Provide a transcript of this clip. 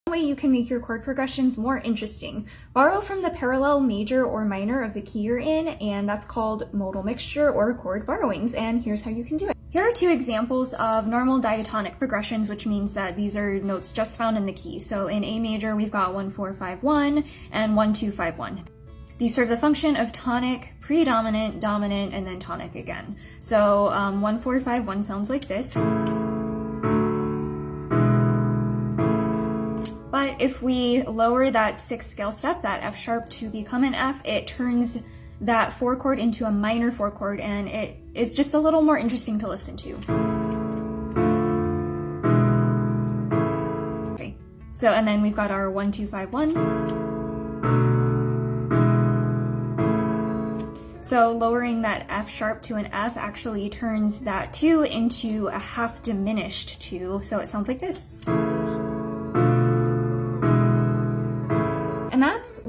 Way you can make your chord progressions more interesting. Borrow from the parallel major or minor of the key you're in, and that's called modal mixture or chord borrowings, and here's how you can do it. Here are two examples of normal diatonic progressions, which means that these are notes just found in the key. So in A major, we've got 1, 4, 5, 1 and 1, 2, 5, 1. These serve the function of tonic, predominant, dominant, and then tonic again. So 1, 4, 5, 1 sounds like this. But if we lower that 6th scale step, that F sharp, to become an F, it turns that 4 chord into a minor 4 chord, and it is just a little more interesting to listen to. Okay, so and then we've got our 1, 2, 5, 1. So lowering that F sharp to an F actually turns that 2 into a half diminished 2, so it sounds like this. And that's